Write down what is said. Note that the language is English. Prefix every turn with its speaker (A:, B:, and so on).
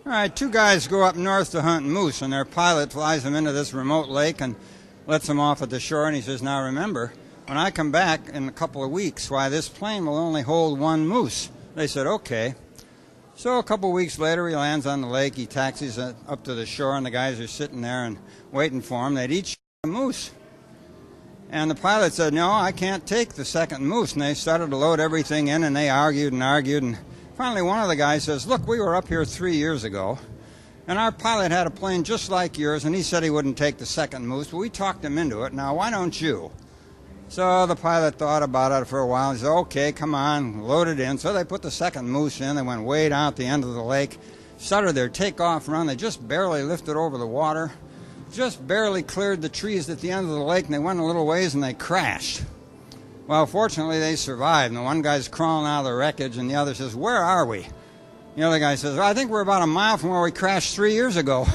A: All right, two guys go up north to hunt moose, and their pilot flies them into this remote lake and lets them off at the shore, and he says, now remember, when I come back in a couple of weeks, why, this plane will only hold one moose. They said, okay. So a couple of weeks later, he lands on the lake, he taxis up to the shore, and the guys are sitting there and waiting for him. They'd each shoot a moose. And the pilot said, no, I can't take the second moose. And they started to load everything in, and they argued, and finally, one of the guys says, look, we were up here 3 years ago, and our pilot had a plane just like yours, and he said he wouldn't take the second moose, but we talked him into it. Now, why don't you? So the pilot thought about it for a while. He said, okay, come on, load it in. So they put the second moose in. They went way down at the end of the lake, started their takeoff run. They just barely lifted over the water, just barely cleared the trees at the end of the lake, and they went a little ways, and they crashed. Well, fortunately, they survived, and the one guy's crawling out of the wreckage, and the other says, where are we? The other guy says, well, I think we're about a mile from where we crashed 3 years ago.